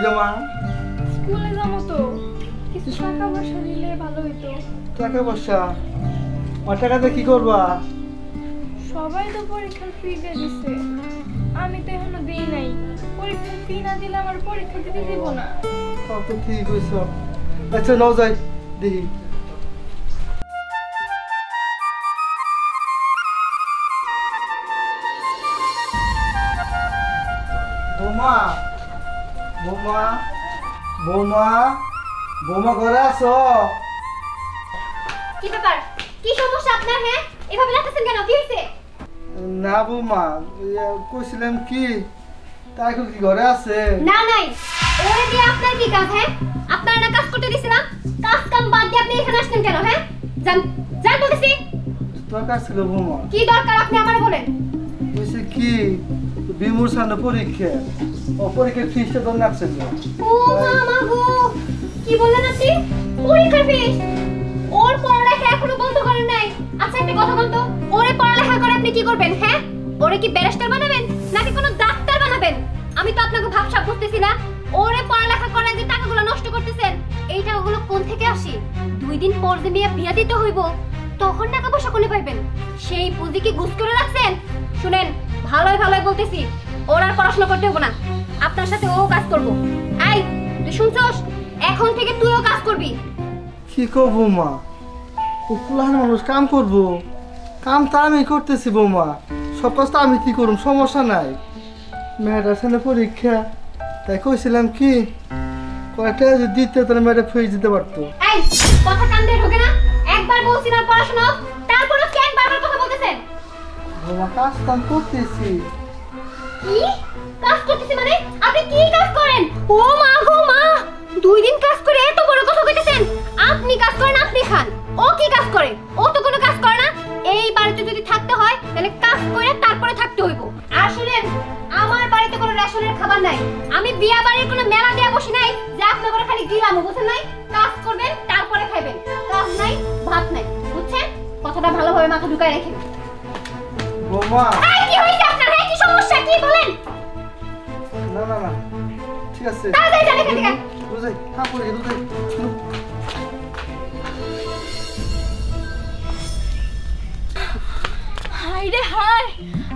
রে মা? স্কুলে যাবো তো, কিছু টাকা পয়সা দিলে ভালো হইতো। টাকা পয়সা? টাকাতে কি করবা? সবাই তো পরীক্ষার ফি দিয়ে দিচ্ছে, আমি তো এখনো দিই নাই। পরীক্ষার ফি না দিলে আমার পরীক্ষা দিতে দিব না। তাও তো ঠিক হয়েছে। আচ্ছা নাও যাই দেখি। বৌমা, বৌমা, বৌমা, বৌমা ঘরে আছো? কি ব্যাপার? কি সমস্যা আপনার? হ্যাঁ, এভাবে লাগতেছেন কেন? কি হইছে? না বৌমা, কইছিলাম কি তাই কি ঘরে আছে? না নাই, ওরে দিয়ে আপনার কি কাজ? হ্যাঁ, আপনার না কাজ করতে দিছিলাম, কাজ কাম বাদ দিয়ে আপনি এখানে আসছেন কেন? হ্যাঁ, যান যান বলতেছি। দরকার ছিল বৌমা। কি দরকার আপনি আমারে বলেন। কইছে কি বিমুর সামনে পরীক্ষা, ও পরীক্ষার ফিসটা ধরে রাখছেন। ও মামা গো, কি বললেন আপনি? পরীক্ষার ফিস? ওর পড়ালেখা এখনো বন্ধ করেন নাই। আচ্ছা একটা কথা বলতো, ওরে পড়ালেখা করে আপনি কি করবেন? হ্যাঁ, ওরে কি ব্যারিস্টার বানাবেন নাকি কোনো ডাক্তার বানাবেন? আমি তো আপনাকে ভাবসাব করতেছি না। ওরে পড়ালেখা করে যে টাকাগুলো নষ্ট করতেছেন, এই টাকাগুলো কোন থেকে আসে? 2 দিন পর যে বিয়া দিতে হইব, তখন টাকা পয়সা কোনে পাইবেন? সেই পুঁজি কি গুছ করে রাখছেন? শুনেন, ভালোই ভালোই বলতেছি, ওর আর পড়াশোনা করতে হবে না, আপনার সাথে ও কাজ করব। আই তুই শুনছস? এখন থেকে তুইও কাজ করবি। কি করবো মা? ও পুলান মানুষ, কাম করবো। কাম তো আমি করতেছি বৌমা, সব কাজ তো আমি কি করুম, সমস্যা নাই। মেয়েটার সামনে পরীক্ষা, তাই কইছিলাম কি কয়টা যদি দিতে তাহলে মেয়েটা ফিরে দিতে পারতো। এই কথা কান দিয়ে ঢোকে না? একবার বলছি না পড়াশোনা, তারপরও কেন বারবার কথা বলতেছেন? বৌমা কাজ কাম করতেছি। কি কাজ করতেছি মানে? আপনি কি কাজ করেন? ও মা গো মা, 2 দিন কাজ করে এত বড় কথা কইতেছেন? আপনি কাজ করেন, আপনি খান। ও কি কাজ করে? ও তো কোনো কাজ করে না। এই বাড়িতে যদি থাকতে হয় তাহলে কাজ করে তারপরে থাকতে হইব। আর শুনেন, আমার বাড়িতে কোনো রেশনের খাবার নাই। আমি বিয়া বাড়ির কোনো মেলা দেয়া বসি নাই যে আপনার করে খালি দিলাম, বুঝছেন নাই? কাজ করবেন তারপরে খাবেন, কাজ নাই ভাত নাই, বুঝছেন? কথাটা ভালোভাবে মাথা ঢুকায় রাখেন। বৌমা এই কি হইছে আপনার? হ্যাঁ, কি সমস্যা কি বলেন? না না না ঠিক আছে, তাড়াতাড়ি যান এখান থেকে। বুঝাই কাম করে বুঝাই। হাই রে হাই,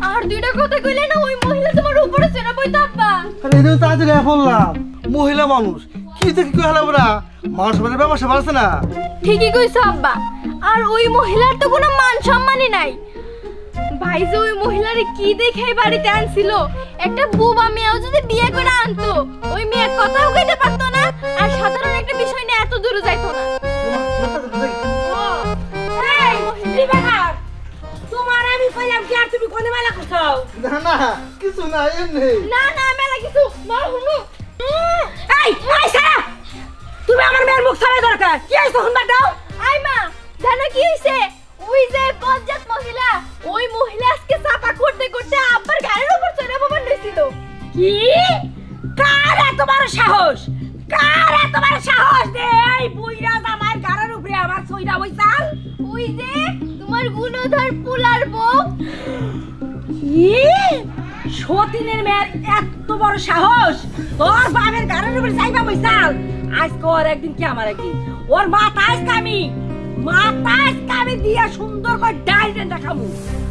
আর 2টা কথা কইলে না ওই মহিলা তোমার উপরে চেনা বইতো আব্বা। আরে এই তো তাড়াতাড়ি বললাম, মহিলা মানুষ কি দেখি কই হলো বড়া, মানুষ মানে ব্যবসা বাড়ছে না। ঠিকই কইছো আব্বা, আর ওই মহিলার তো কোনো মান সম্মানই নাই। ভাই যে ওই মহিলারে কি দেখে বাড়িতে আনছিল, একটা বুবা মেয়েও যদি বিয়ে করে আনতো, ওই মেয়ে কথাও কইতে পারতো না, আর সাধারণ একটা বিষয় নিয়ে এত দূরে যাইতো না। তোমার আমি কইলাম কি আর তুমি কোনে মেলা করছাও? না না কিছু না এমনি। না না মেলা কিছু না হুনু। এই এই সারা, তুমি আমার মেয়ের মুখ ছাড়াই দরকার। কি হইছে শুনবা দাও? আই মা, জানো কি হইছে? ওই যে বজ্জাত মহিলা, ওই মহিলা আজকে চাপা করতে করতে আব্বার গাড়ির উপর চড়ে বাবা নিছিল। কি? কার এত বড় সাহস? কার এত বড় সাহস দে এই বুইরা জামার গাড়ির উপরে আমার ছইরা বইছাল? ওই যে তোমার গুণধর পুলার বউ। কি? সতীনের মেয়ের এত বড় সাহস? তোর বাবার গাড়ির উপরে যাইবা বইছাল? আজকে ওর একদিন কি আমার একদিন, ওর মাথায় কামি দিয়া সুন্দর করে ডাইরেন্ট রাখাবো।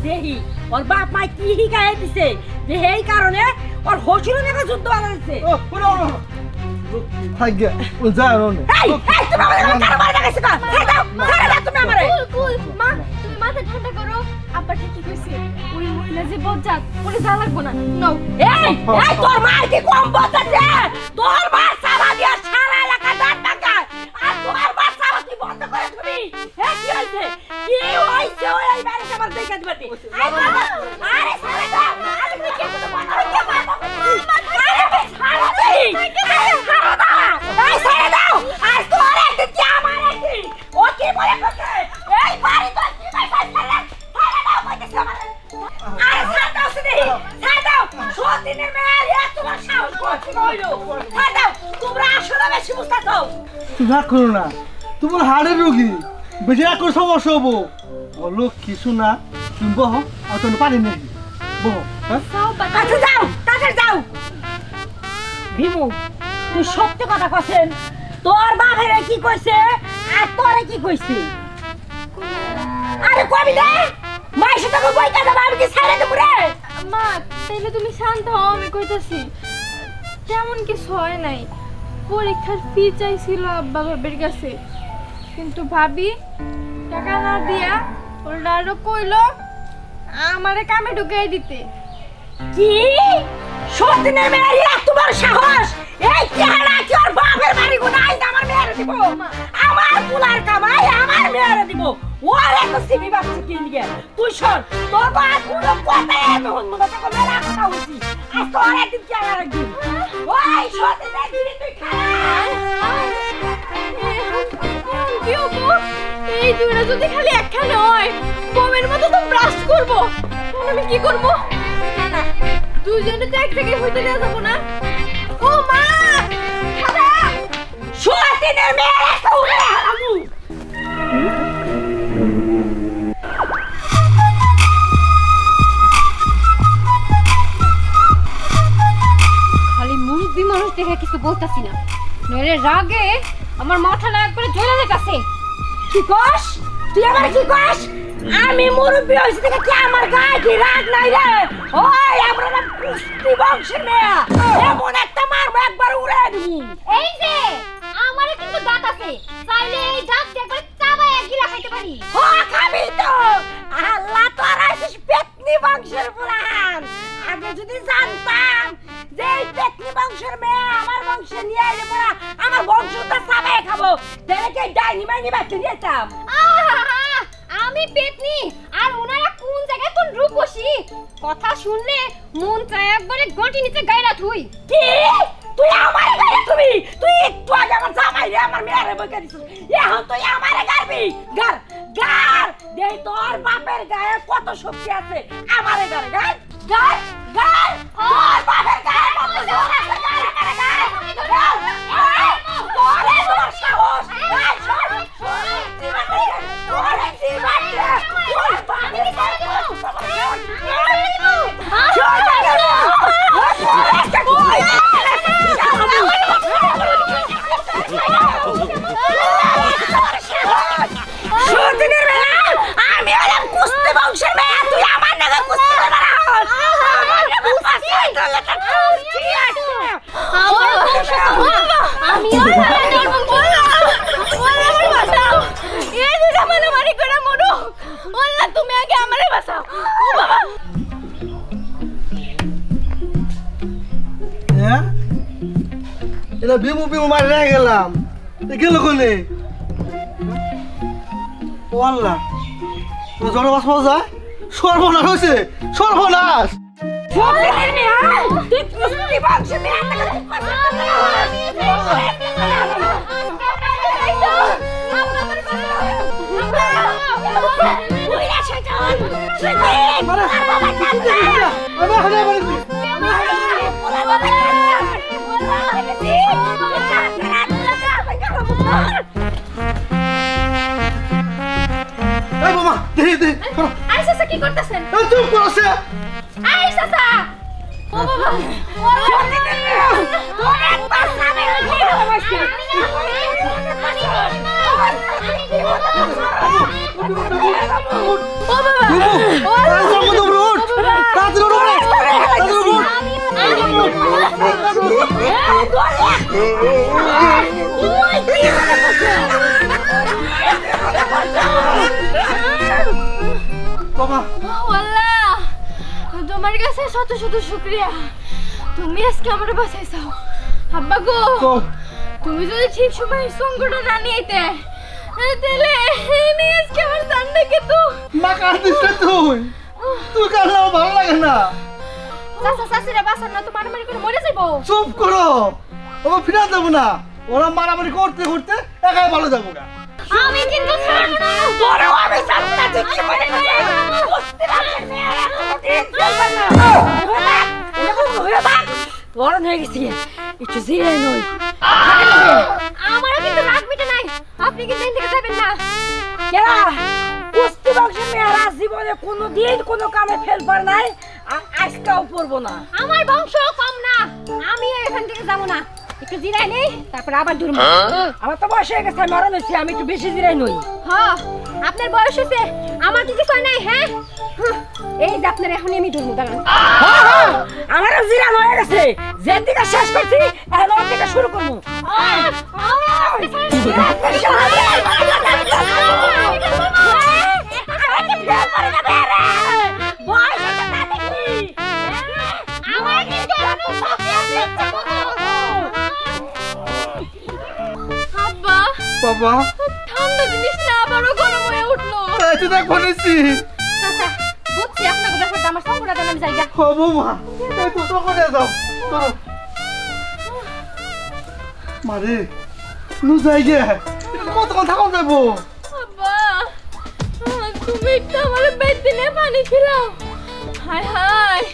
দেখি ওর বাপ মা কি হিকায় দিছে, যে এই কারণে ওর হসুর মেঘা যুদ্ধ বানাইছে। ও পুরো ভাগ্য ও যা রনে। এই এই তুমি আমাকে কার মারা গেছে কা? ছেড়ে দাও তুমি আমারে। কুল মা, তুমি মাথা ঠান্ডা করো। আব্বা ঠিকই কইছে, ওই মহিলা যে বজ্জাত, ওরে যা লাগবো না। নাও। এই এই তোর মা কি কম বলতেছে? তোর মা সারা দিয়া সারা এলাকা দাঁত ভাঙায়, আর তোর মা সারা তুই বন্ধ করে তুমি। হ্যাঁ কি হইছে? কি হইছে? ওই এই বাড়িতে আমার দেখা দিবাতে। আরে সারা দাও, আরে কি কিছু তো বন্ধ হইছে না। আরে সারা দেই, সারা দাও, এই সারা দাও। আজ তোর একদিন কি আমার একদিন। ও কি বলে ফেলছে? এই বাড়ি তো কি পাইছে? সারা দাও কইতেছে আমারে। আরে সারা দাও শুনি, সারা দাও। সতীনের মেয়ে এত বড় সাহস করতে কইলো। সারা দাও, তোমরা আসলে বেশি বুঝতাছো। তুই রাগ করো না, তোমার হাড়ের রোগী, বেশি রাগ করে সমস্যা হবো। বলো কিছু না, তুমি বহ আর তুমি পানি নেই বহ। হ্যাঁ আচ্ছা যাও, তাড়াতাড়ি যাও। ভীমু তুই সত্যি কথা কছেন তোর বাপেরে কি কইছে আর তোরে কি কইছে আরে কবি না মাইসে তো বই কাটা আমি কি ছাড়ে দেব রে মা তাইলে তুমি শান্ত হও, আমি কইতাছি তেমন কিছু হয় নাই। পরীক্ষার ফি চাইছিল আব্বা ভাবির কাছে, কিন্তু ভাবি টাকা না দিয়া ওরা আরো কইলো আমারে কামে ঢুকাই দিতে। কি সত্যিনের মেয়ের এত বড় সাহস এই চেহারা কি ওর বাপের বাড়ি গুনাই আমার মেয়ের দিব আমার পুলার কামাই আমার মেয়ের দিব ওর এত সিবি বাচ্চা কি নিয়ে তুই শোন তোর বাপ পুরো কথা এমন মনে তো মেলা কথা হইছি আর তোর একদিন কি আর একদিন ওই সত্যিনের দিদি তুই এই দুইটা যদি খালি একখানে হয় বোমের মতো তো ব্রাশ করবো, তখন আমি কি করবো? না না, দুইজনে তো এক জায়গায় হইতে দেওয়া যাবো না। ও মা খারাপ সত্যিনের মেয়ের এত উড়ে হারামু খালি মুরব্বি মানুষ দেখে কিছু বলতাছি না, নইলে রাগে আমার মাথাটা একবারে জ্বলে যাচ্ছে। কি কস তুই আমার কি কস আমি মুরব্বি হইছি দেখে কি আমার গায়ে কি রাগ নাই রে ওই আমরা না কুস্তি বংশের মেয়ে এমন একটা মারবো একবার উড়ে দিবি এই যে আমারে কিন্তু দাঁত আছে, চাইলে এই দাঁত দিয়ে একবারে চাবায় গিলা খাইতে পারি। ও খাবি তো আল্লাহ তোর আইছিস পেতনি বংশের পুরাণ আগে যদি জানতাম যে এই পেতনি বংশের মেয়ে আমার বংশে নিয়ে আইলে পড়া আমার বংশটা চাবায় খাবো তাহলে কি ডাইনি মাইনি বাচ্চা দিয়েতাম আহা আমি পেতনি আর ওনারা কোন জায়গায় কোন রূপসী কথা শুনলে মন চায় একবারে গটি নিচে গায়রা থুই। কি তুই আমার গায়ে তুমি তুই একটু আগে আমার জামাই রে আমার মেয়েরে বকে দিছিস এখন তুই আমারে গারবি গার গার দেই তোর বাপের গায়ে কত শক্তি আছে আমারে গারে গার গার গার তোর বাপের গায়ে কত শক্তি আছে গার গার গার তোরে তোর সাহস এই শোন জীবনে তোরে জীবনে তোর বাপের গায়ে কত শক্তি আমি হলাম কুস্তি বংশের মেয়ে তুই আমার নামে কুস্তি তুমি আগে আমারে বাঁচাও। ও বাবা হ্যাঁ এটা বিমু বিমু মারি রেখে গেলাম, গেল কোনে? ও আল্লাহ, জড়ো বাস পাওয়া যায়? সর্বনাশ হয়েছে, সর্বনাশ! তুই কুস্তি বংশের মেয়ে এই বোমা, দেখি দেখি আইসা কি করতেছেন? চুপ করছে। আইসা ও বাবা তোমার কাছে শত শত শুকরিয়া, তুমি আজকে আমার বাঁচাইছাও। আব্বা গো, তুমি যদি ঠিক সময় সঙ্গটা না নিয়েতে তাহলে আজকে আমার জানটাকে তো মা কাঁদিস না তুই, তুই কাঁদলে আমার ভালো লাগে না। চাচা চাচিরা বাঁচান না তো মারামারি করে মরে যাবো। চুপ করো, ওকে ফিরে দেবো না, ওরা মারামারি করতে করতে একাই ভালো যাবো না। আমি কিন্তু ছাড়বো না, তোরও আমি ছাড়বো না, তুই কি মনে করছিস? কুস্তি বংশের মেয়ে এতদিন চলবে না। গরম হয়ে গেছি, একটু জিরে নই। আমারও কিন্তু রাগ মিটে নাই, আপনি কিন্তু এখান থেকে যাবেন না। কেরা কুস্তি বংশের মেয়েরা জীবনে কোনোদিন কোনো কামে ফেল পার নাই, আর আজকেও পড়বো না। আমার বংশ কম না, আমি এখান থেকে যাব না। একটু একটু জিরাই নেই তারপর আবার ধরবো। আমার তো বয়স হয়ে গেছে, আমি মরণ হচ্ছে, আমি একটু বেশি জিরাই নই। হ্যাঁ আপনার বয়স হয়েছে, আমার কি কিছু হয় নাই? হ্যাঁ এই যে আপনার এখন আমি ধরবো, দাঁড়ান। আমারও জিরানো হয়ে গেছে, যে দিকে শেষ করছি এখন ওর দিকে শুরু করবো। আব্বা বাবা ঠান্ডা জিনিস না আবারও গরম হয়ে উঠলো। তাই তো দেখ বলেছি। চাচা বুঝছি আপনাকে ব্যাপারটা, আমার সম্পূর্ণ জানার জায়গা। ও বৌমা এই তো তো করে যাও চলো মারে নু যাইগে কতক্ষণ থাকুন যাবো। আব্বা তুমি একটু আমার বেদিনে পানি খেলাও। হায় হায়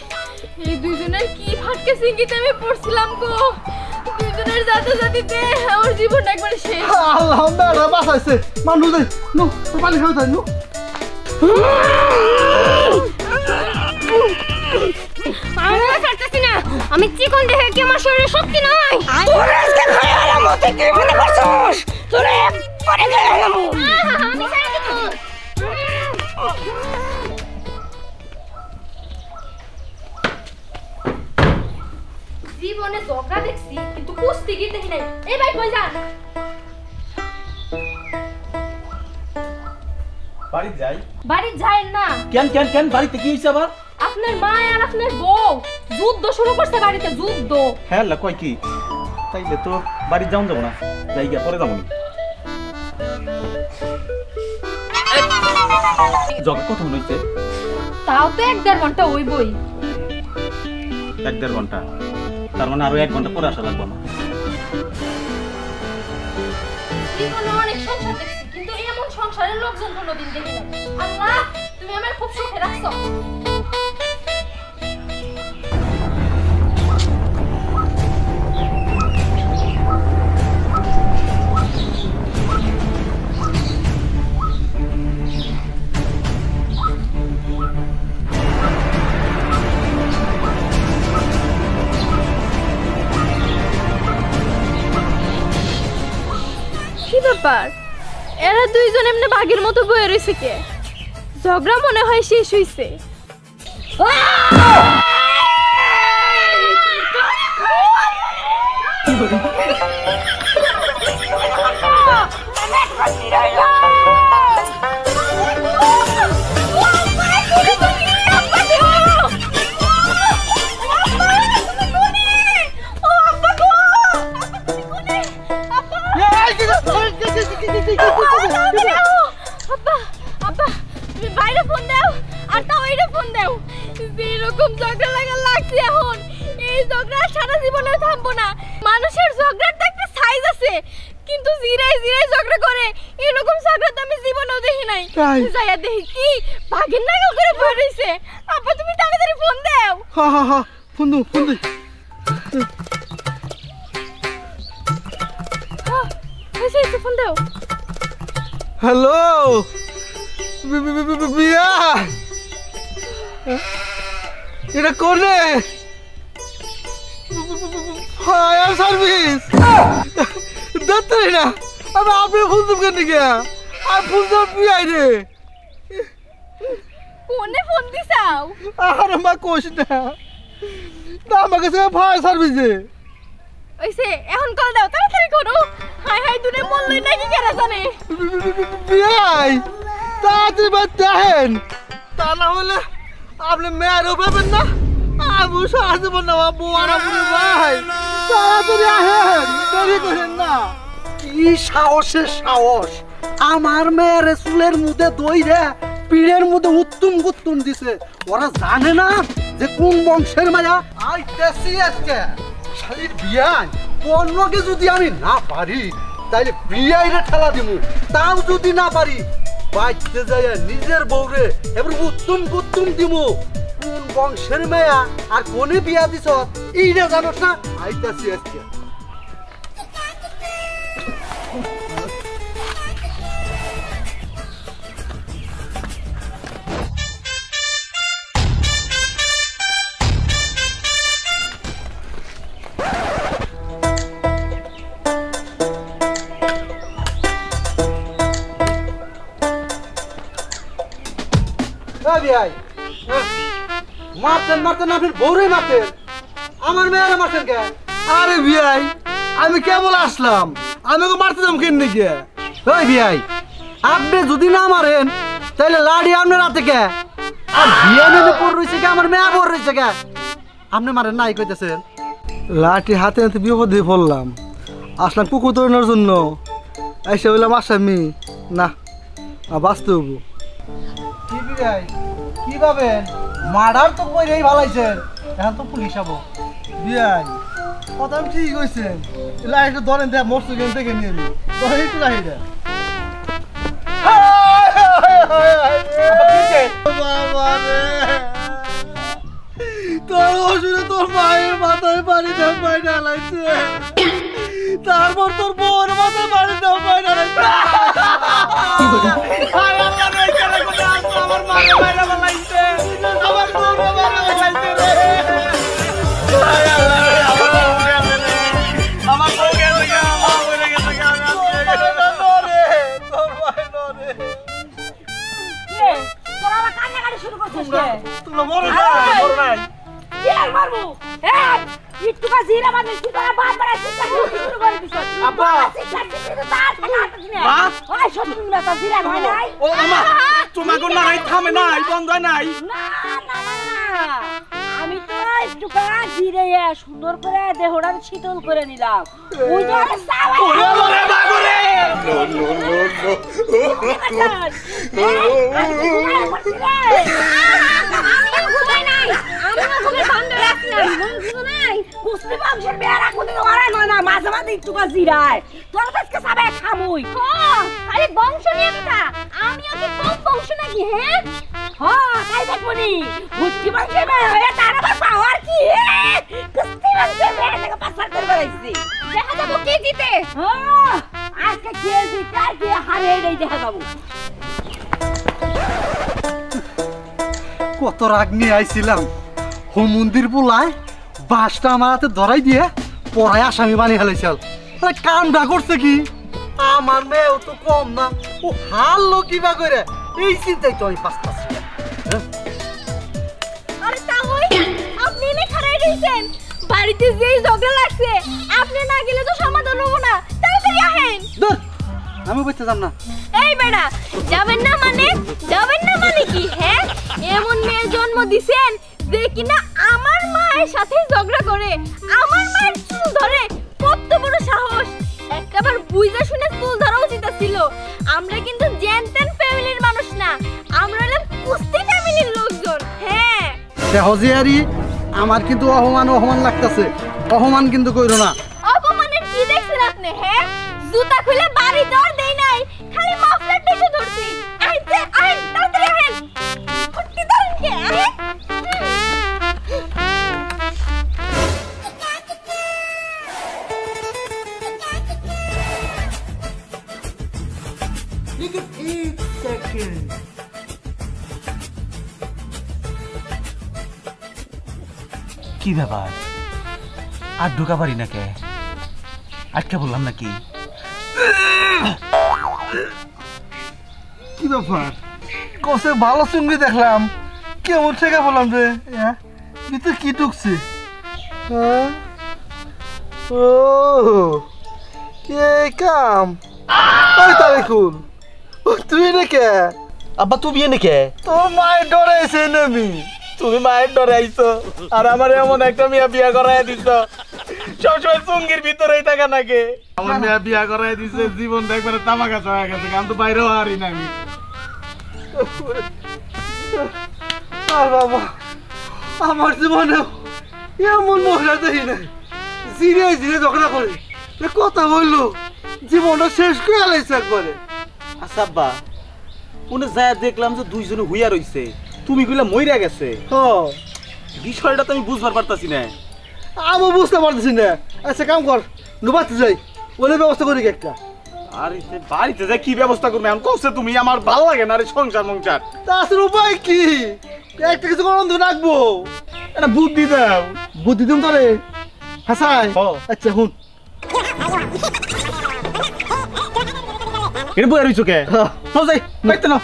এই দুইজনের কি ফাটকে সিঙ্গিতে আমি পড়ছিলাম গো। দুইজনের জাতে জাতিতে আমার জীবন একবারে শেষ। আল্লাহ মেয়েরা বাঁচাইছে মানুষ যাই নু পানি খাওয়া যায় নু। আমি পারতেছি না, আমি চিকন দেখে কি আমার শরীরে শক্তি নাই? তোরা আজকে খায় আলাম, তুই কি মনে করছিস? তোরা একবারে খায় আলাম। আমি ছেড়ে দেব। জীবনে ঝগড়া দেখছি কিন্তু কুস্তিগির দেখি নাই। এই ভাই কই যান? বাড়ি যাই। বাড়ি যায়েন না। কেন কেন কেন বাড়িতে কি হইছে আবার? আপনার মা আর আপনার বউ যুদ্ধ শুরু করছে বাড়িতে, যুদ্ধ। হ্যাঁ লা কয় কি? তাইলে তো বাড়ি যাওন যাব না, যাইগা পরে যাবো। জগা কত হইছে? তাও তো 1-1.5 ঘন্টা ওই বই। 1-1.5 ঘন্টা, তার মানে আরো 1 ঘন্টা পরে আসা লাগবে না। জীবনে অনেক সংসার দেখছি কিন্তু এমন সংসারের লোকজন কোনোদিন দেখি না। আল্লাহ তুমি আমার খুব সুখে রাখছো। কি ব্যাপার এরা দুইজন এমনি বাঘের মতো বয়ে রয়েছে কে? ঝগড়া মনে হয় শেষ হইছে। আব্বা আব্বা তুমি বাইরে ফোন দাও আর তাও এইটা ফোন দাও। যেরকম ঝগড়া লাগা লাগছে এখন, এই ঝগড়া সারা জীবনে থামবো না। মানুষের ঝগড়ার তো একটা সাইজ আছে, কিন্তু জিরাই জিরাই ঝগড়া করে এরকম ঝগড়া তো আমি জীবনেও দেখি নাই। তাই? যাইয়া দেখি কি বাঘের নাগাল করে বয়ে রইছে। আব্বা তুমি তাড়াতাড়ি ফোন দাও। হা হা হা ফোন দু ফোন দে। এসে ফোন দাও। হ্যালো বিয়া এটা কোনে ফায়ার সার্ভিস দেখতে না আমি আপনি ফোন দেব কেন গিয়া আর ফোন দেব বিয়াই রে ফোনে ফোন দিছাও? আরে মা কোশ না আমাকে সে ফায়ার সার্ভিসে ওইসে এখন কল দাও, তাড়াতাড়ি করো। হাই হাই দূরে বললই নাকি কেরা জানে। বিয়াই তাড়াতাড়ি বাদ দেখেন, তা না হলে আপনি মেয়েরও পাবেন না আমি সাহায্য করব না বাবু আর আপনি ভাই তাড়াতাড়ি আসেন, দেরি করেন না। কি সাহসের সাহস, আমার মেয়ের চুলের মধ্যে দইরে পিড়ের মধ্যে উত্তুম গুত্তুম দিছে। ওরা জানে না যে কোন বংশের মায়া। আইতেছি আজকে শালির বিয়াই, অন্যকে যদি আমি না পারি তাইলে বিয়াইরে ঠেলা দিব, তাও যদি না পারি বাইতে যায় নিজের বউরে এবার উত্তুম গুত্তুম দিব। কোন বংশের মেয়া আর কোনে বিয়া দিছ এইটা জানোস না। আইতেছি আজকে। বিয়াই মারতেন মারতেন আপনি বউরে মারতেন আমার মেয়েরা মারতেন কে আরে বিয়াই আমি কেবল আসলাম, আমি তো মারতে যাম কেন নাকি? ওই বিয়াই আপনি যদি না মারেন তাহলে লাড়ি আপনার হাতে কে? আর বিয়ে নেমে পড় রয়েছে কে? আমার মেয়ে পড় রয়েছে কে? আপনি মারেন নাই কইতেছেন? লাঠি হাতে হাতে বিপদে পড়লাম, আসলাম কুকুর তৈরির জন্য, এসে বললাম আসামি না বাঁচতে হবো। কি বিয়াই কি ভাবেন? মার্ডার তো কইরেই ভালাইছেন, এখন তো পুলিশ আবো। বিয়াই কথা আমি ঠিক কইছেন, লাইটটা ধরেন দেখ মরছে কেন দেখে নিয়ে এলি ধরেন একটু লাইটটা। বাবা রে, তোর ওষুধে তোর মায়ের মাথায় পানি দেওয়া পাই ঢালাইছে, তারপর তোর বউর মাথায় পানি দেওয়া পাই ঢালাইছে। আমার মায়ের মায়েরা বানাইছে, আমার বউর মায়েরা বানাইছে রে। আমার বউ গেছে গা, আমার মরে গেছে গা, তোর মায়ের নরে। কে তোরা আবার কান্নাকাটি শুরু করছিস কে? তোমরা মরো নাই, মরো নাই। কি আর মারবো? এই একটু কা জিরা বাঁধে কি তোরা বাপ বড় চিন্তা শুরু করে দিছ। আব্বা। মা? ওই সত্যি না তা জিরা হয় নাই? ও আমা তোমাকে নাই থামে নাই বন্ধ হয় নাই। না না না না আমি তো একটু কা জিরে সুন্দর করে দেহটা শীতল করে নিলাম। ওই যে আরে সাওয়া ওরে ওরে বাগুরে আমিও ঘুমাই নাই, আমিও ঘুমের বন্ধ রাখলাম, মন ঘুমো নাই। কুস্তি মাংসের বেড়া কোথায় ওরা নয় না মাঝে মাঝে একটু কা জিরায় তোর কাছে সবাই খামুই। আরে বংশ নিয়ে কথা, আমিও কি কম বংশ নাকি? হ্যাঁ হ্যাঁ তাই দেখবনি কুস্তি মাংসের বেড়া হয়ে তার আবার পাওয়ার কি? কুস্তি মাংসের বেড়া থেকে পাসার করে বেড়াইছি। দেখা যাবো কে জিতে। হ্যাঁ আজকে কে জিতে আর কে হারে এই দেখা যাবো। কত রাগ নিয়ে আইছিলাম, হোম মন্দির পোলায় বাসটা আমার হাতে ধরাই দিয়ে পড়ায় আসামি বানিয়ে ফেলেছিল। কামটা করছে কি? আমার মেয়েও তো কম না, ও হারলো কিবা করে, এই চিন্তাই তো আমি পাচ্ছি। আরে তাহলে আপনি এনে খাড়াই রইছেন, বাড়িতে যেই ঝগড়া লাগছে আপনি না গেলে তো সমাধান হবো না, তাড়াতাড়ি আহেন। দূর, আমি বলতে যাম না। এই বেড়া যাবেন না মানে কি? হ্যাঁ এমন মেয়ের জন্ম দিছেন যে কিনা আমার মায়ের সাথে ঝগড়া করে, আমার মায়ের চুল ধরে, কত বড় সাহস! একবার বুঝা শুনে চুল ধরা উচিত ছিল। আমরা কিন্তু জেনতেন ফ্যামিলির মানুষ না, আমরা হলাম কুস্তি ফ্যামিলির লোকজন। হ্যাঁ হজিয়ারি আমার কিন্তু অপমান লাগতেছে, অপমান কিন্তু কইরো না। অপমানের কি দেখছেন আপনি? হ্যাঁ জুতা খুলে বাড়ি দর দেই নাই, খালি মাফলারটা এসে ধরছি। আইতে আইন তাড়াতাড়ি আহেন, ফুটকি ধরেন কে? আহেন। কি ব্যাপার আর ঢোকা পারি না কে? আজকে বললাম নাকি? কি ব্যাপার? কসে ভালো চুঙ্গি দেখলাম, কেমন থেকে বললাম যে ভিতরে কি ঢুকছে? হ্যাঁ ও কে কাম? ওই তারিকুল, তুই নাকি? আব্বা তুমি এনে কে? তোর মায়ের ডরে আইছে আমি। তুমি মায়ের ডরে আইছো আর আমার এমন একটা মেয়ে বিয়া করাই দিছ, সবসময় চুঙ্গির ভিতরেই থাকা নাকি? আমার মেয়ে বিয়া করাই দিছে, জীবনটা একবারে তামাকা হয়ে গেছে, আমি তো বাইরেও হারি না। আমি আর বাবা আমার জীবনে এমন মহিলা দেখি নাই, জিরে জিরে ঝগড়া করে কথা বললো, জীবনটা শেষ করে আলাইছে একবারে। আচ্ছা আব্বা, উনি যায় দেখলাম যে দুইজনে হুইয়া রইছে, তুমি কইলা মইরা গেছে। বিষয়টা তো আমি বুঝবার পারতাছি না। আমি বুঝতে পারতেছি না। আচ্ছা কাম কর, ডুবাতে যাই, ওলে ব্যবস্থা করি একটা। আরে বাড়িতে যাই কি ব্যবস্থা করবে এখন কইছে তুমি? আমার ভালো লাগে না রে সংসার মংসার। তা আসলে উপায় কি? একটা কিছু করে অন্ধ রাখবো, এটা বুদ্ধি দাও। বুদ্ধি দিম তোরে হাসাই। আচ্ছা হুন, এটা বইয়া রইছো কে? যাই বাইতে না।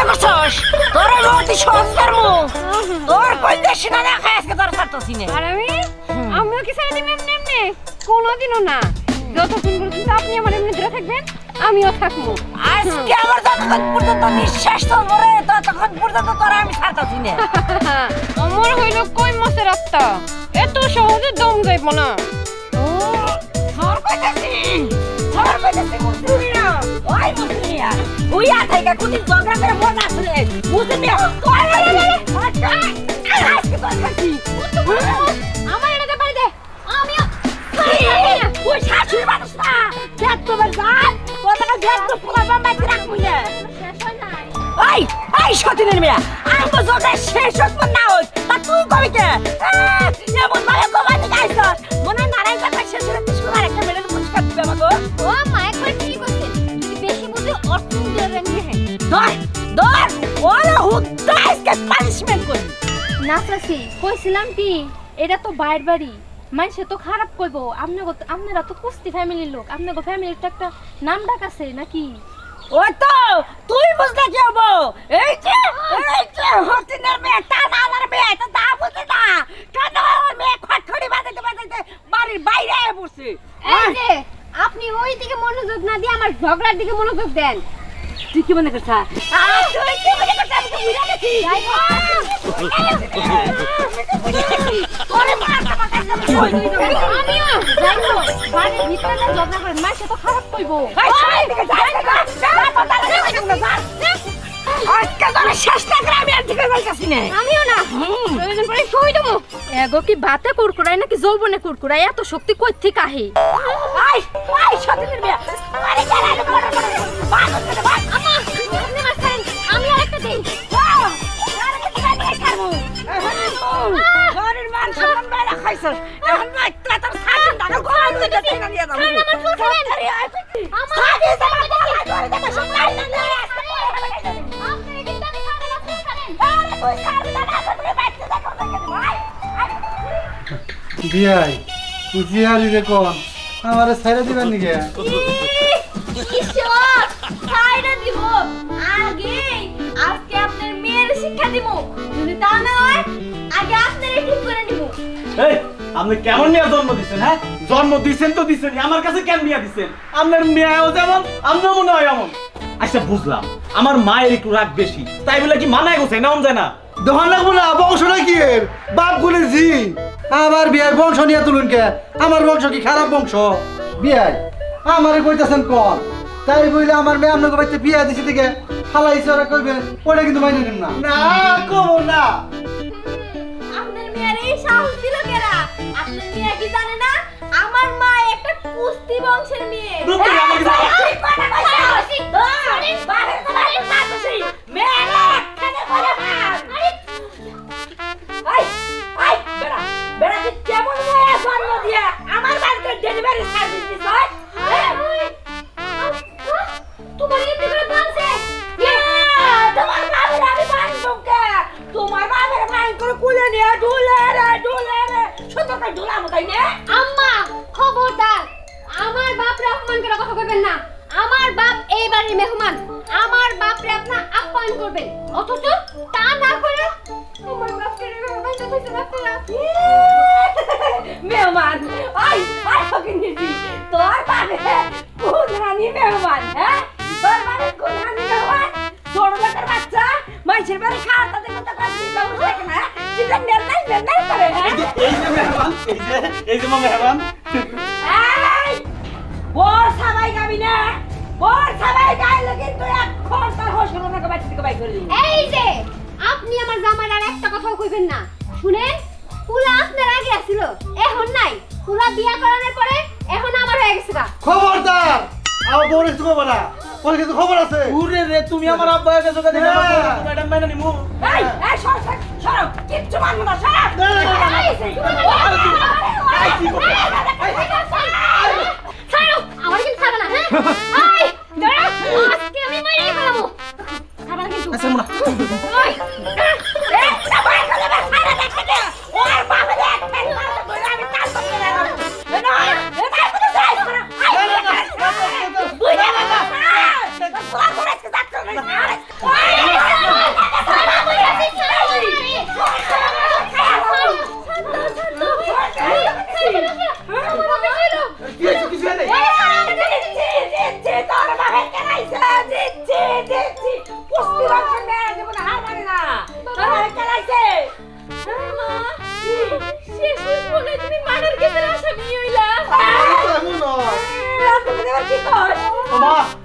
মনে করছস তোর মতি সহজের মু তোর কই দেশ না দেখা আজকে তোর ছাড়তাছি না আর আমিও কি ছেড়ে দিবেন এমনি কোনোদিনও না যতক্ষণ পর্যন্ত আপনি আমার এমনি ধরে থাকবেন আমিও থাকবো আজকে আমার যতক্ষণ পর্যন্ত নিঃশ্বাস চলবে রে ততক্ষণ পর্যন্ত তোর আমি ছাড়তাছি না আমার হইল কই মাছের আত্মা এত সহজে দম যাইব না তোর কইতাছি মুসলিম না ওই মুসলিম ওই আথাইকা কোন ঝগড়া করে মজা আছে মুসলিম তোর আজকে তোর খাচ্ছি আমার এটা পারি দে আমিও ওই শাশুড়ি মানুষ না দেখ তোমার গান তোমার দেখ তো পুরো বাম্বাই রাখবো না এই সতীনের মেয়া আমগো জোরে শেষ হত না হই তা তুই কবি কে এমন ভাবে কমাতে গাইছ মনে নারাই কথা শেষ হতে শুনার একটা মেডেল পুরস্কার দিবে আমাগো ও মা একবার ঠিক আছে যদি বেশি বুঝে অর্থন দিয়ে রাখবি হ্যাঁ দর ওরা হুদাইসকে পানিশমেন্ট করি না চাচি কইছিলাম কি এটা তো বাইরের বাড়ি মানুষে তো খারাপ কইবো আপনারা তো কুস্তি ফ্যামিলির লোক আপনাদের ফ্যামিলির তো একটা নাম ডাক আছে নাকি ওই তো তুই বুঝলে কি হবো এই যে হতিনের মেয়ে টানালার মেয়ে এটা দা বুঝে না টানালার মেয়ে খটখড়ি বাজাইতে বাজাইতে বাড়ির বাইরে এসে পড়ছে এই যে আপনি ওই দিকে মনোযোগ না দিয়ে আমার ঝগড়ার দিকে মনোযোগ দেন তুই কি মনে করছা তুই কি মনে করছা আমি তো বুঝা গেছি তোরে মারতে আমিও যাইবো বাড়ির ভিতরে না ঝগড়া করে মানুষে তো খারাপ কইবো আমিও না প্রয়োজন পড়ে কই দেবো এগো কি ভাতে কুরকুরাই নাকি যৌবনে কুরকুরাই এত শক্তি কই থেকে আহে আমি আরেকটা দেই বিয়াই জিয়ারি রে কোন আমারে ছাইরা দিবেন নি গে ঈশ্বর ছাইরা দিব আগে আজকে আপনার মেয়ের শিক্ষা দিব যদি তা না হয় আগে আপনারে ঠিক করে নিব এই আপনি কেমন মেয়ে জন্ম দিচ্ছেন হ্যাঁ জন্ম দিচ্ছেন তো দিচ্ছেন আমার কাছে কেন মেয়ে দিচ্ছেন আপনার মেয়েও যেমন আপনিও মনে হয় এমন আচ্ছা বুঝলাম আমার মায়ের একটু রাগ বেশি তাই বলে কি মানায় গোছাই না যায় না দহন লাগবো না বংশটা কি এর বাপ গুলে জি আবার বিয়ার বংশ নিয়ে তুলুন কে আমার বংশ কি খারাপ বংশ বিয়াই আমারে কইতাছেন কোন তাই বইলে আমার মেয়ে আপনাকে বাড়িতে বিয়া দিছি থেকে ফালাইছে ওরা কইবেন ওটা কিন্তু মাইনে নিম না না কমো না আপনার মেয়ের এই সাহস দিল কেরা আপনার মেয়ে কি জানে না আমার মা একটা কুস্তি বংশের মেয়ে কেমন মেয়ে জন্ম দিয়া আমার বাড়িতে ডেলিভারি সার্ভিস দিছ তোমার এতে করে বানছে তোমার বাবার আমি বান্ধবকে তোমার বাবার ভাই করে কুলে নিয়ে ঢুলে রে শুধু করে ঢুলাম তাই না আম্মা খবরদার আমার বাপরে অপমান করে কথা কইবেন না আমার বাপ এই বাড়ির মেহমান আমার বাপরে আপনি আপ্যায়ন করবেন অথচ তা না করে আমার বাপকে মেহমান কইতে আপনারা মেহমান আই হকিন দিদি তোর বাবা কোন রানী মেহমান হ্যাঁ তোর বাবা কোন রানী মেহমান ছোট বাচ্চার বাচ্চা মাইছের বাড়ি খাওয়াতে দেখতে পাচ্ছি তো লাগে না চিন্তা নেই করে হ্যাঁ এই যে মেহমান এই যে মেহমান এই বড় সবাই গাবি না বড় সবাই গাইলে কিন্তু এক খরচার হসল না বাচ্চা থেকে বাই করে দিই এই যে আপনি আমার জামাইর আর একটা কথাও কইবেন না শুনেন পুলা আপনার আগে আছিল এখন নাই পুলা বিয়া করানোর পরে এখন আমার হয়ে গেছে গা খবরদার আমার বউর কিছু খবর না ওর কিছু খবর আছে উরে রে তুমি আমার আব্বা এর কাছে কথা ম্যাডাম মাইনা নিমু এই সরো কিচ্ছু মানবো না সরো ছাড়ো আমার কিন্তু ছাড়ো না হ্যাঁ এই দাঁড়া আজকে আমি মাইরে ফেলাবো ছাড়া কিন্তু আচ্ছা মুনা Hey! বাবা